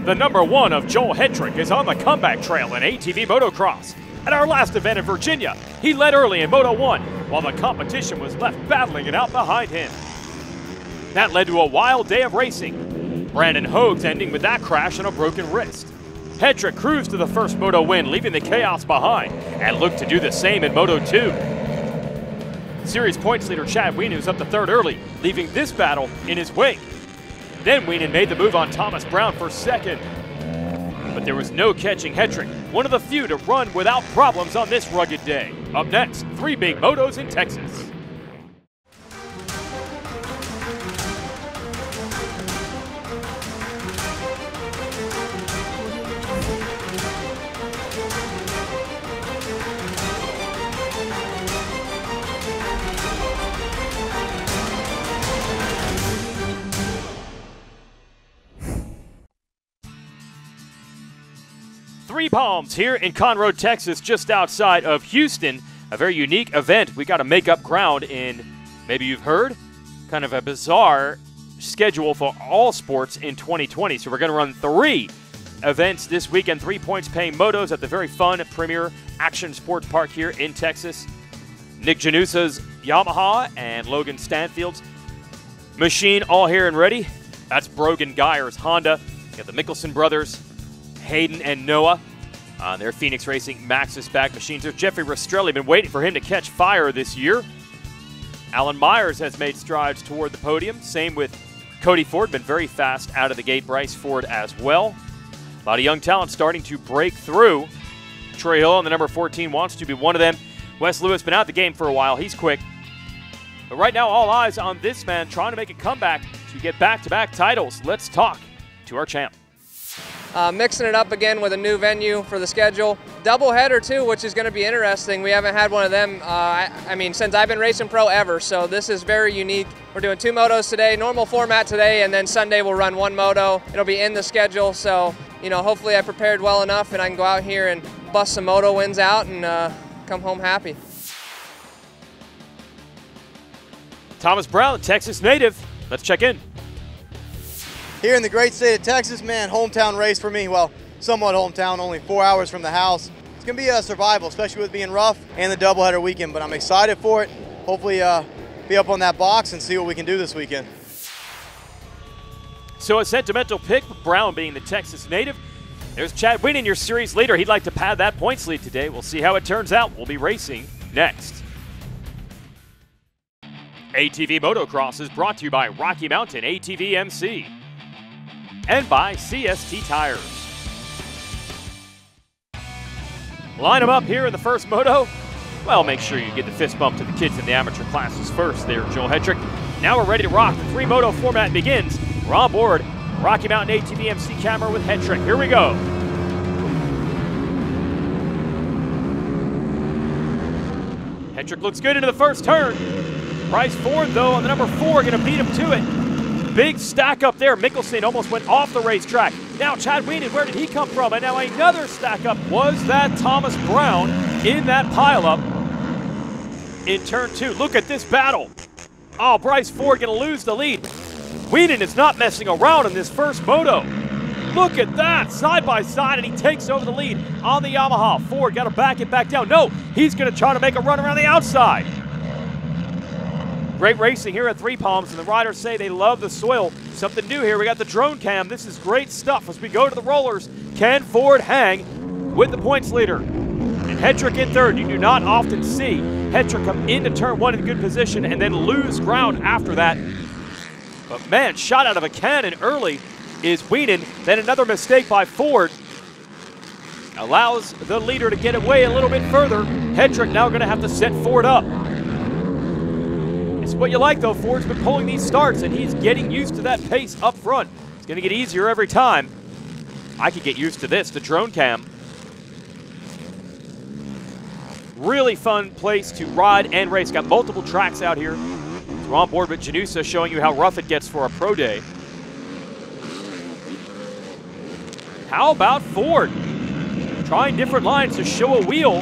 The number 1 of Joel HETRICK is on the comeback trail in ATV motocross. At our last event in Virginia, he led early in Moto 1, while the competition was left battling it out behind him. That led to a wild day of racing. Brandon Hogues ending with that crash and a broken wrist. HETRICK cruised to the first Moto win, leaving the chaos behind, and looked to do the same in Moto 2. Series points leader Chad Wienen was up to third early, leaving this battle in his wake. Then Wienen made the move on Thomas Brown for second. But there was no catching HETRICK, one of the few to run without problems on this rugged day. Up next, 3 big motos in Texas. Three Palms here in Conroe, Texas, just outside of Houston. A very unique event. We got to make up ground in, maybe you've heard, kind of a bizarre schedule for all sports in 2020. So we're going to run 3 events this weekend, 3 points paying motos at the very fun Premier Action Sports Park here in Texas. Nick Janusa's Yamaha and Logan Stanfield's machine all here and ready. That's Brogan Geyer's Honda. You got the Mickelson brothers, Hayden and Noah on their Phoenix Racing Maxxis back machines. There's Jeffrey Rastrelli, been waiting for him to catch fire this year. Alan Myers has made strides toward the podium. Same with Cody Ford, been very fast out of the gate. Bryce Ford as well. A lot of young talent starting to break through. Troy Hill on the number 14 wants to be one of them. Wes Lewis been out the game for a while. He's quick. But right now, all eyes on this man trying to make a comeback to get back-to-back titles. Let's talk to our champ. Mixing it up again with a new venue for the schedule. Doubleheader too, which is going to be interesting. We haven't had one of them, I mean, since I've been racing pro ever, so this is very unique. We're doing 2 motos today, normal format today, and then Sunday we'll run 1 moto. It'll be in the schedule, so, you know, hopefully I prepared well enough and I can go out here and bust some moto wins out and come home happy. Thomas Brown, Texas native. Let's check in. Here in the great state of Texas, man, hometown race for me. Well, somewhat hometown, only 4 hours from the house. It's gonna be a survival, especially with being rough and the doubleheader weekend, but I'm excited for it. Hopefully be up on that box and see what we can do this weekend. So a sentimental pick, Brown being the Texas native. There's Chad Wienen, your series leader. He'd like to pad that points lead today. We'll see how it turns out. We'll be racing next. ATV Motocross is brought to you by Rocky Mountain ATVMC. And by CST Tires. Line them up here in the first moto. Well, make sure you get the fist bump to the kids in the amateur classes first there, Joel HETRICK. Now we're ready to rock. The 3 moto format begins. We're on board Rocky Mountain ATVMC camera with HETRICK. Here we go. HETRICK looks good into the first turn. Bryce Ford, though, on the number 4, going to beat him to it. Big stack up there. Mickelson almost went off the racetrack. Now Chad Wienen, where did he come from? And now another stack up. Was that Thomas Brown in that pileup in turn 2? Look at this battle. Oh, Bryce Ford going to lose the lead. Wienen is not messing around in this first moto. Look at that, side by side, and he takes over the lead on the Yamaha. Ford got to back it back down. No, he's going to try to make a run around the outside. Great racing here at 3 Palms, and the riders say they love the soil. Something new here, we got the drone cam. This is great stuff as we go to the rollers. Can Ford hang with the points leader? And HETRICK in third. You do not often see HETRICK come into turn 1 in good position and then lose ground after that. But man, shot out of a cannon early is Wienen. Then another mistake by Ford allows the leader to get away a little bit further. HETRICK now going to have to set Ford up. It's what you like, though. Ford's been pulling these starts, and he's getting used to that pace up front. It's going to get easier every time. I could get used to this, the drone cam. Really fun place to ride and race. Got multiple tracks out here. We're on board with Janusa, showing you how rough it gets for a pro day. How about Ford? Trying different lines to show a wheel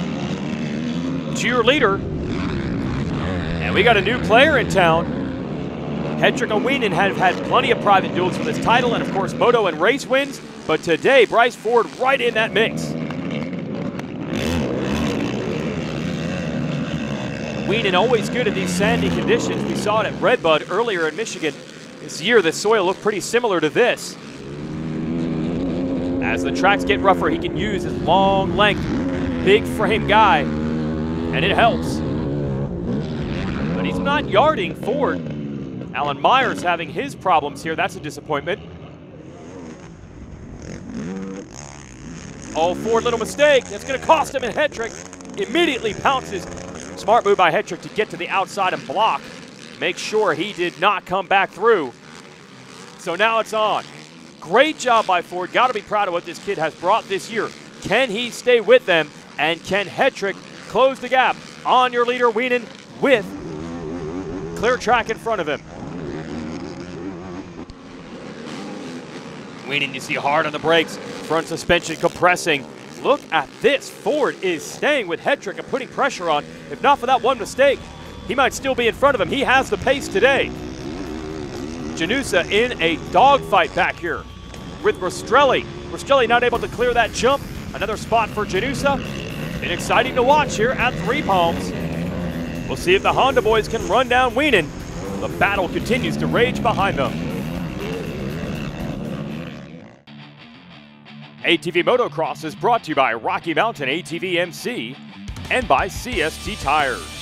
to your leader. And we got a new player in town. HETRICK and Wienen have had plenty of private duels for this title, and of course moto and race wins, but today Bryce Ford right in that mix. Wienen always good in these sandy conditions. We saw it at Redbud earlier in Michigan. This year the soil looked pretty similar to this. As the tracks get rougher, he can use his long length, big frame guy, and it helps. But he's not yarding Ford. Alan Myers having his problems here. That's a disappointment. Oh, Ford, little mistake. That's going to cost him, and HETRICK immediately pounces. Smart move by HETRICK to get to the outside and block. Make sure he did not come back through. So now it's on. Great job by Ford. Got to be proud of what this kid has brought this year. Can he stay with them? And can HETRICK close the gap on your leader, Wienen, with clear track in front of him? Wienen, you see hard on the brakes. Front suspension compressing. Look at this. Ford is staying with HETRICK and putting pressure on. If not for that one mistake, he might still be in front of him. He has the pace today. Janusa in a dogfight back here with Rastrelli. Rastrelli not able to clear that jump. Another spot for Janusa. Been exciting to watch here at Three Palms. We'll see if the Honda boys can run down Wienen. The battle continues to rage behind them. ATV Motocross is brought to you by Rocky Mountain ATVMC and by CST Tires.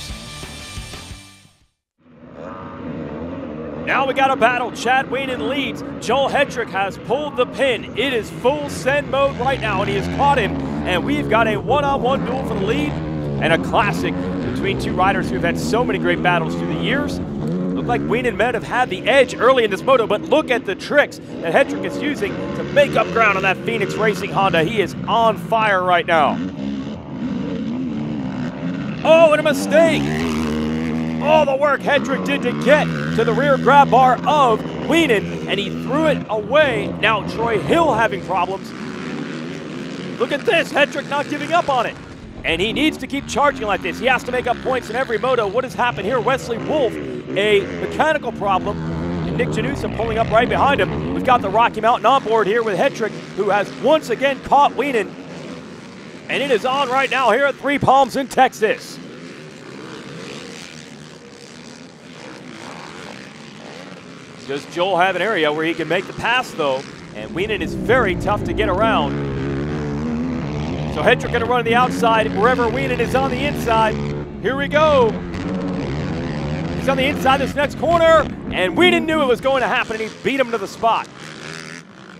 Now we got a battle. Chad Wienen leads. Joel HETRICK has pulled the pin. It is full send mode right now, and he has caught him. And we've got a one-on-one duel for the lead and a classic between two riders who've had so many great battles through the years. Looked like Wienen might have had the edge early in this moto, but look at the tricks that HETRICK is using to make up ground on that Phoenix Racing Honda. He is on fire right now. Oh, and a mistake. All the work HETRICK did to get to the rear grab bar of Wienen, and he threw it away. Now Troy Hill having problems. Look at this, HETRICK not giving up on it. And he needs to keep charging like this. He has to make up points in every moto. What has happened here? Wesley Wolfe, a mechanical problem. And Nick Janusa pulling up right behind him. We've got the Rocky Mountain on board here with HETRICK, who has once again caught Wienen. And it is on right now here at Three Palms in Texas. Does Joel have an area where he can make the pass, though? And Wienen is very tough to get around. So HETRICK going to run on the outside wherever Wienen is on the inside. Here we go. He's on the inside this next corner, and Wienen knew it was going to happen, and he beat him to the spot.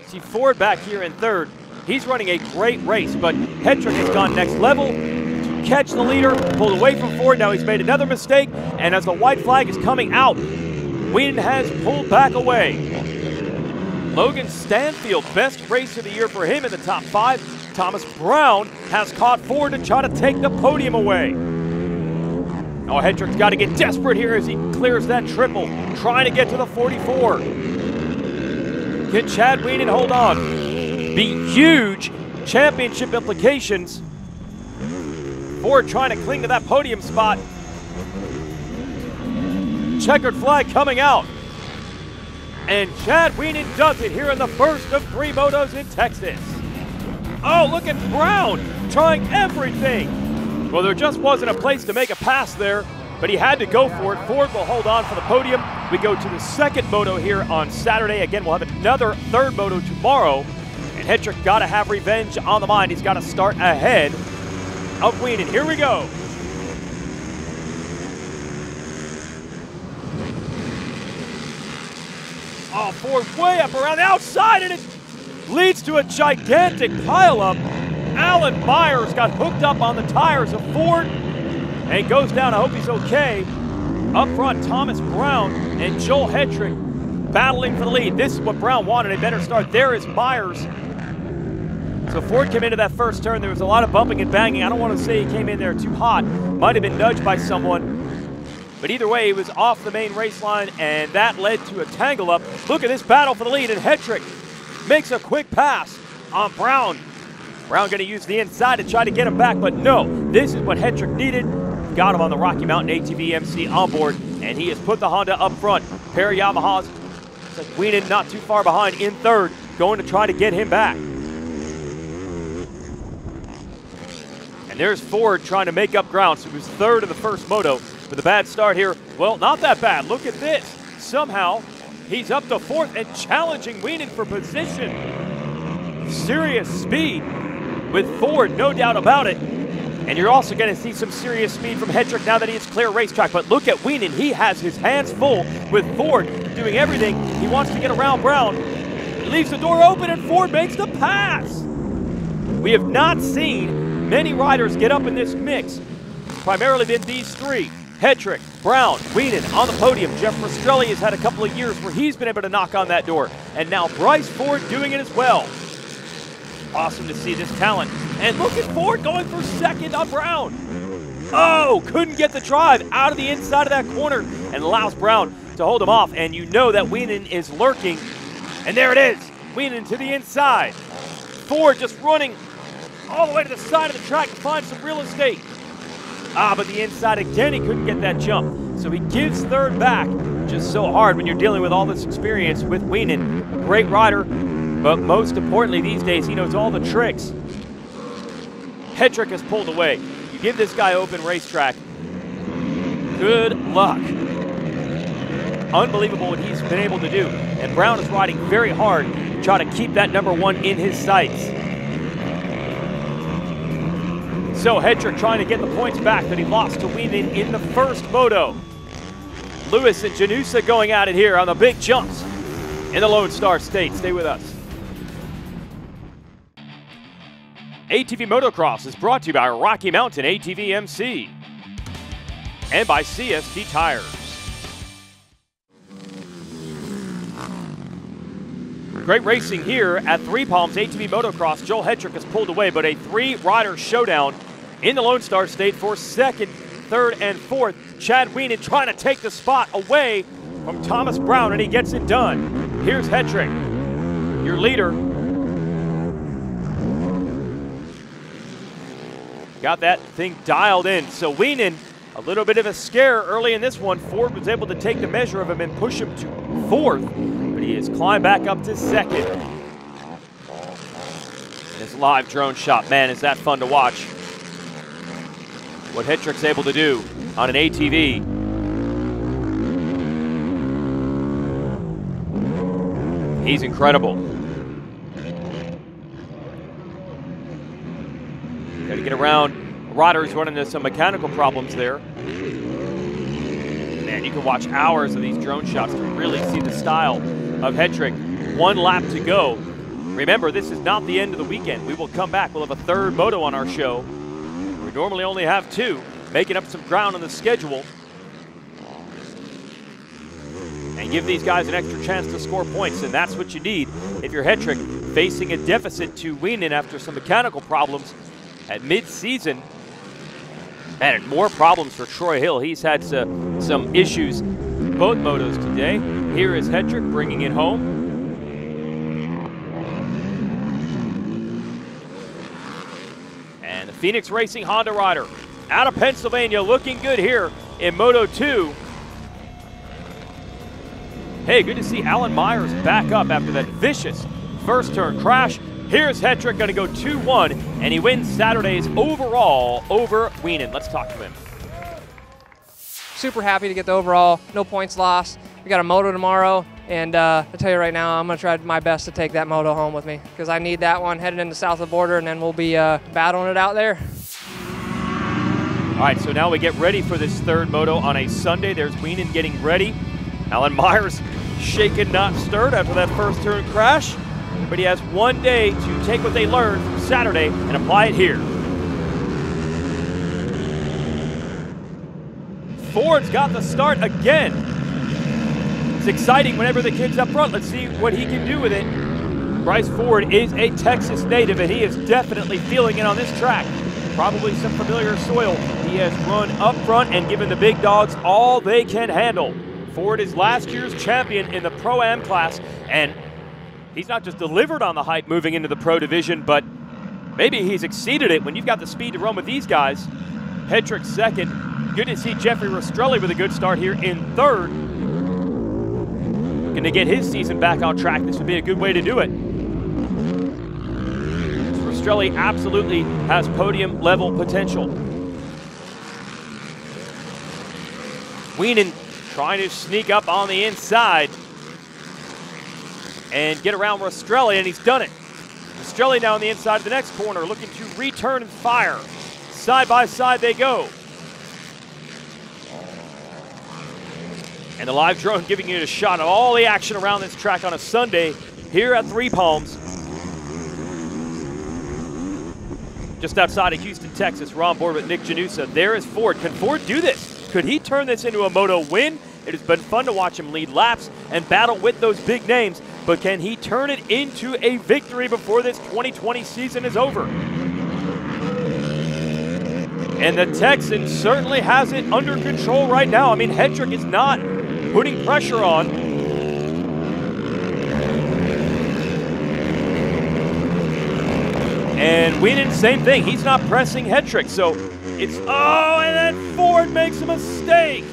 See Ford back here in third. He's running a great race, but HETRICK has gone next level to catch the leader, pulled away from Ford. Now he's made another mistake, and as the white flag is coming out, Wienen has pulled back away. Logan Stanfield, best race of the year for him in the top 5. Thomas Brown has caught Ford to try to take the podium away. Oh, HETRICK's got to get desperate here as he clears that triple, trying to get to the 44. Can Chad Wienen hold on? Be huge championship implications. Ford trying to cling to that podium spot. Checkered flag coming out. And Chad Wienen does it here in the first of 3 motos in Texas. Oh, look at Brown trying everything. Well, there just wasn't a place to make a pass there, but he had to go for it. Ford will hold on for the podium. We go to the second moto here on Saturday. Again, we'll have another third moto tomorrow. And HETRICK got to have revenge on the mind. He's got to start ahead of Wienen. Here we go. Oh, Ford way up around the outside, and it leads to a gigantic pileup. Alan Myers got hooked up on the tires of Ford and goes down. I hope he's okay. Up front, Thomas Brown and Joel HETRICK battling for the lead. This is what Brown wanted, a better start. There is Myers. So Ford came into that first turn. There was a lot of bumping and banging. I don't want to say he came in there too hot. Might have been nudged by someone. But either way, he was off the main race line, and that led to a tangle-up. Look at this battle for the lead, and HETRICK makes a quick pass on Brown. Brown going to use the inside to try to get him back, but no. This is what HETRICK needed. Got him on the Rocky Mountain ATVMC onboard. and he has put the Honda up front. Pair of Yamahas. Looks like Wienen not too far behind in third, going to try to get him back. And there's Ford trying to make up ground. So he was third in the first moto with a bad start here. Well, not that bad. Look at this. Somehow, he's up to fourth and challenging Wienen for position. Serious speed with Ford, no doubt about it. And you're also going to see some serious speed from HETRICK now that he has clear racetrack. But look at Wienen. He has his hands full with Ford doing everything. He wants to get around Brown. He leaves the door open and Ford makes the pass. We have not seen many riders get up in this mix. It's primarily been these three. HETRICK, Brown, Wienen on the podium. Jeff Rastrelli has had a couple of years where he's been able to knock on that door. And now Bryce Ford doing it as well. Awesome to see this talent. And look at Ford going for second on Brown. Oh, couldn't get the drive out of the inside of that corner and allows Brown to hold him off. And you know that Wienen is lurking. And there it is. Wienen to the inside. Ford just running all the way to the side of the track to find some real estate. But the inside again, he couldn't get that jump. So he gives third back. Just so hard when you're dealing with all this experience with Wienen. A great rider. But most importantly these days, he knows all the tricks. HETRICK has pulled away. You give this guy open racetrack. Good luck. Unbelievable what he's been able to do. And Brown is riding very hard to try to keep that number one in his sights. So HETRICK trying to get the points back that he lost to Wienen in the first moto. Lewis and Janusa going at it here on the big jumps in the Lone Star State. Stay with us. ATV Motocross is brought to you by Rocky Mountain ATVMC and by CST Tires. Great racing here at Three Palms ATV Motocross. Joel HETRICK has pulled away, but a three-rider showdown in the Lone Star State for second, third, and fourth. Chad Wienen trying to take the spot away from Thomas Brown, and he gets it done. Here's HETRICK, your leader. Got that thing dialed in. So Wienen, a little bit of a scare early in this one. Ford was able to take the measure of him and push him to fourth, but he has climbed back up to second. This live drone shot, man, is that fun to watch. What HETRICK's able to do on an ATV. He's incredible. Got to get around. Rodder's running into some mechanical problems there. Man, you can watch hours of these drone shots to really see the style of HETRICK. 1 lap to go. Remember, this is not the end of the weekend. We will come back. We'll have a third moto on our show. We normally only have 2, making up some ground on the schedule. And give these guys an extra chance to score points, and that's what you need if you're HETRICK facing a deficit to Wienen after some mechanical problems at mid-season. And more problems for Troy Hill. He's had some issues both motos today. Here is HETRICK bringing it home. And the Phoenix Racing Honda rider out of Pennsylvania looking good here in Moto 2. Hey, good to see Alan Myers back up after that vicious first turn crash. Here's HETRICK, going to go 2-1, and he wins Saturday's overall over Wienen. Let's talk to him. Super happy to get the overall, no points lost. We got a moto tomorrow, and I tell you right now, I'm going to try my best to take that moto home with me because I need that one headed into south of the border, and then we'll be battling it out there. All right, so now we get ready for this third moto on a Sunday. There's Wienen getting ready. Alan Myers shaken, not stirred after that first turn crash. But he has 1 day to take what they learned from Saturday and apply it here. Ford's got the start again. It's exciting whenever the kid's up front. Let's see what he can do with it. Bryce Ford is a Texas native, and he is definitely feeling it on this track. Probably some familiar soil. He has run up front and given the big dogs all they can handle. Ford is last year's champion in the Pro-Am class, and he's not just delivered on the hype moving into the Pro Division, but maybe he's exceeded it when you've got the speed to run with these guys. HETRICK second. Good to see Jeffrey Rastrelli with a good start here in third. Looking to get his season back on track. This would be a good way to do it. Rastrelli absolutely has podium level potential. Wienen trying to sneak up on the inside and get around Rastrelli, and he's done it. Rastrelli now on the inside of the next corner, looking to return and fire. Side by side they go. And the live drone giving you a shot of all the action around this track on a Sunday here at Three Palms. Just outside of Houston, Texas, we're on board with Nick Janusa. There is Ford. Can Ford do this? Could he turn this into a moto win? It has been fun to watch him lead laps and battle with those big names, but can he turn it into a victory before this 2020 season is over? And the Texan certainly has it under control right now. I mean, HETRICK is not putting pressure on. And Wienen, same thing. He's not pressing HETRICK. So it's, oh, and then Ford makes a mistake.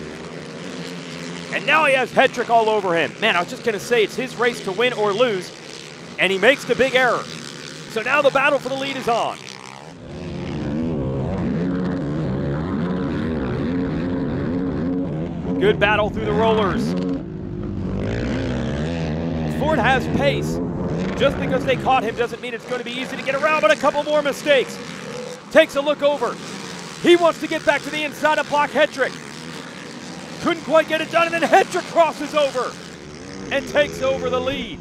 And now he has HETRICK all over him. Man, I was just going to say it's his race to win or lose. And he makes the big error. So now the battle for the lead is on. Good battle through the rollers. Ford has pace. Just because they caught him doesn't mean it's going to be easy to get around, but a couple more mistakes. Takes a look over. He wants to get back to the inside and block HETRICK. Couldn't quite get it done, and then HETRICK crosses over and takes over the lead.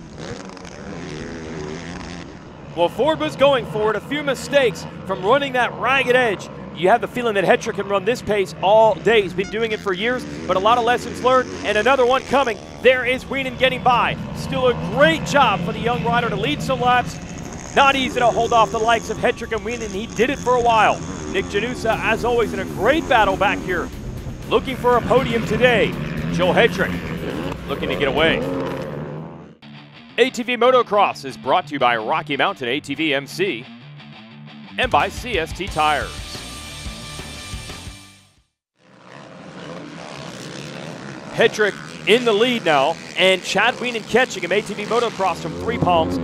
Well, Ford was going for it. A few mistakes from running that ragged edge. You have the feeling that HETRICK can run this pace all day. He's been doing it for years, but a lot of lessons learned, and another one coming. There is Wienen getting by. Still a great job for the young rider to lead some laps. Not easy to hold off the likes of HETRICK and Wienen. He did it for a while. Nick Janusa, as always, in a great battle back here. Looking for a podium today. Joel HETRICK looking to get away. ATV Motocross is brought to you by Rocky Mountain ATVMC and by CST Tires. HETRICK in the lead now, and Chad Wienen catching him. ATV Motocross from Three Palms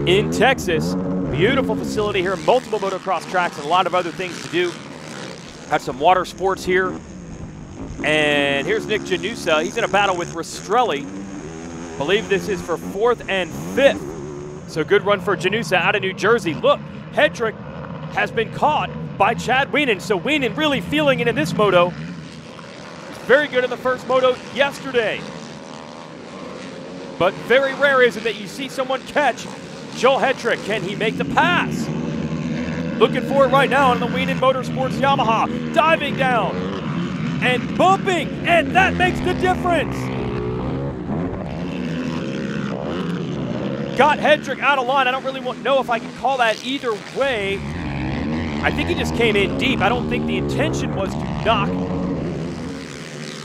in Texas. Beautiful facility here, multiple motocross tracks and a lot of other things to do. Got some water sports here. And here's Nick Janusa. He's in a battle with Rastrelli. Believe this is for 4th and 5th. So good run for Janusa out of New Jersey. Look, HETRICK has been caught by Chad Wienen. So Wienen really feeling it in this moto. Very good in the first moto yesterday. But very rare is it that you see someone catch Joel HETRICK. Can he make the pass? Looking for it right now on the Wienen Motorsports Yamaha. Diving down and bumping, and that makes the difference. Got HETRICK out of line. I don't really know if I can call that either way. I think he just came in deep. I don't think the intention was to knock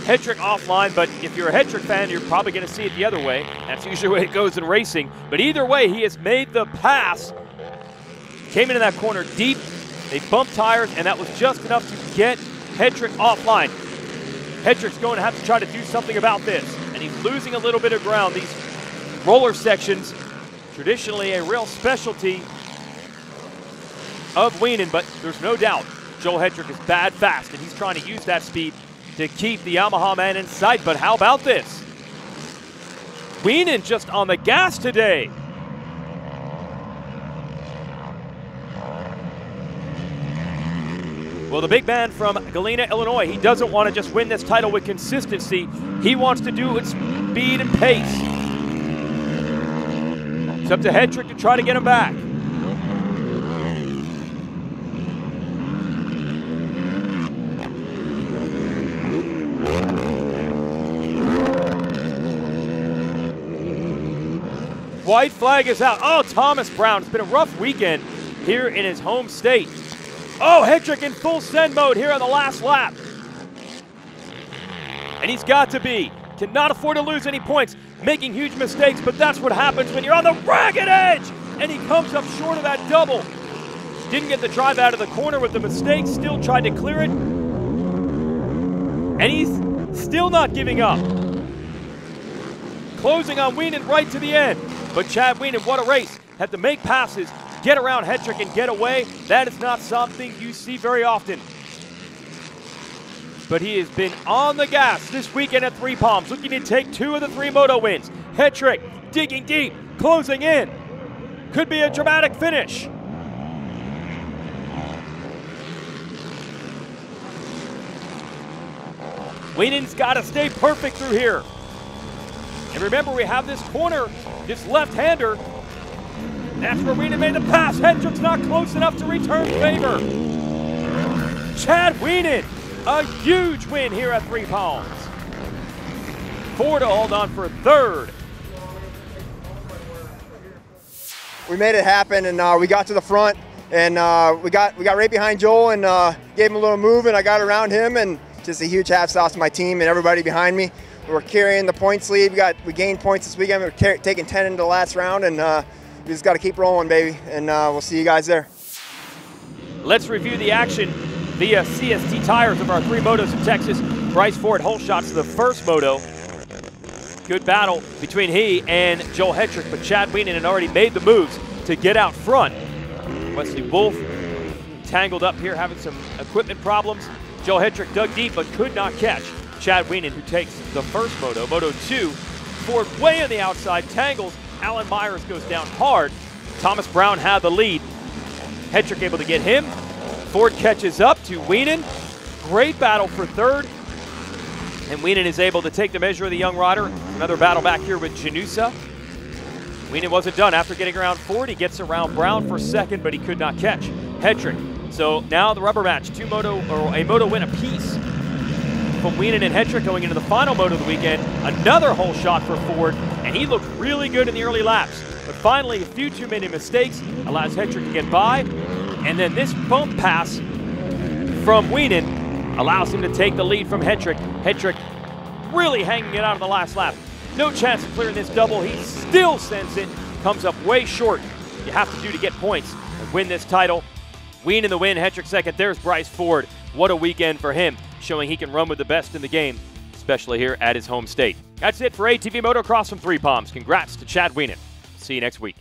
HETRICK offline, but if you're a HETRICK fan, you're probably going to see it the other way. That's usually the way it goes in racing. But either way, he has made the pass. Came into that corner deep. They bumped tires, and that was just enough to get HETRICK offline. HETRICK's going to have to try to do something about this, and he's losing a little bit of ground. These roller sections, traditionally a real specialty of Wienen, but there's no doubt Joel HETRICK is bad fast, and he's trying to use that speed to keep the Yamaha man in sight. But how about this? Wienen just on the gas today. Well, the big man from Galena, Illinois, he doesn't want to just win this title with consistency. He wants to do it with speed and pace. It's up to HETRICK to try to get him back. White flag is out. Oh, Thomas Brown. It's been a rough weekend here in his home state. Oh, HETRICK in full send mode here on the last lap. And he's got to be. Cannot afford to lose any points. Making huge mistakes, but that's what happens when you're on the ragged edge. And he comes up short of that double. Didn't get the drive out of the corner with the mistake. Still tried to clear it. And he's still not giving up. Closing on Wienen right to the end. But Chad Wienen, what a race. Had to make passes, get around HETRICK and get away. That is not something you see very often. But he has been on the gas this weekend at Three Palms, looking to take 2 of the 3 moto wins. HETRICK digging deep, closing in. Could be a dramatic finish. Wienen's got to stay perfect through here. And remember, we have this corner, this left-hander. That's where Wienen made the pass. HETRICK's not close enough to return favor. Chad Wienen, a huge win here at Three Palms. Ford to hold on for 3rd. We made it happen, and we got to the front, and we got right behind Joel and gave him a little move, and I got around him, and just a huge hats off to my team and everybody behind me. We were carrying the points lead. We gained points this weekend. We were taking 10 into the last round, and we just got to keep rolling, baby, and we'll see you guys there. Let's review the action via CST tires of our 3 motos in Texas. Bryce Ford whole shots to the first moto. Good battle between he and Joel HETRICK, but Chad Wienen had already made the moves to get out front. Wesley Wolfe tangled up here, having some equipment problems. Joel HETRICK dug deep but could not catch Chad Wienen, who takes the first moto. Moto 2, Ford way on the outside, tangles. Alan Myers goes down hard. Thomas Brown had the lead. HETRICK able to get him. Ford catches up to Wienen. Great battle for 3rd. And Wienen is able to take the measure of the young rider. Another battle back here with Janusa. Wienen wasn't done. After getting around Ford, he gets around Brown for 2nd, but he could not catch HETRICK. So now the rubber match, a moto win apiece from Wienen and HETRICK going into the final moto of the weekend. Another whole shot for Ford, and he looked really good in the early laps. But finally, a few too many mistakes allows HETRICK to get by. And then this bump pass from Wienen allows him to take the lead from HETRICK. HETRICK really hanging it out of the last lap. No chance of clearing this double. He still sends it. Comes up way short. You have to do to get points and win this title. Wienen the win, HETRICK 2nd. There's Bryce Ford. What a weekend for him, showing he can run with the best in the game, especially here at his home state. That's it for ATV Motocross from Three Palms. Congrats to Chad Wienen. See you next week.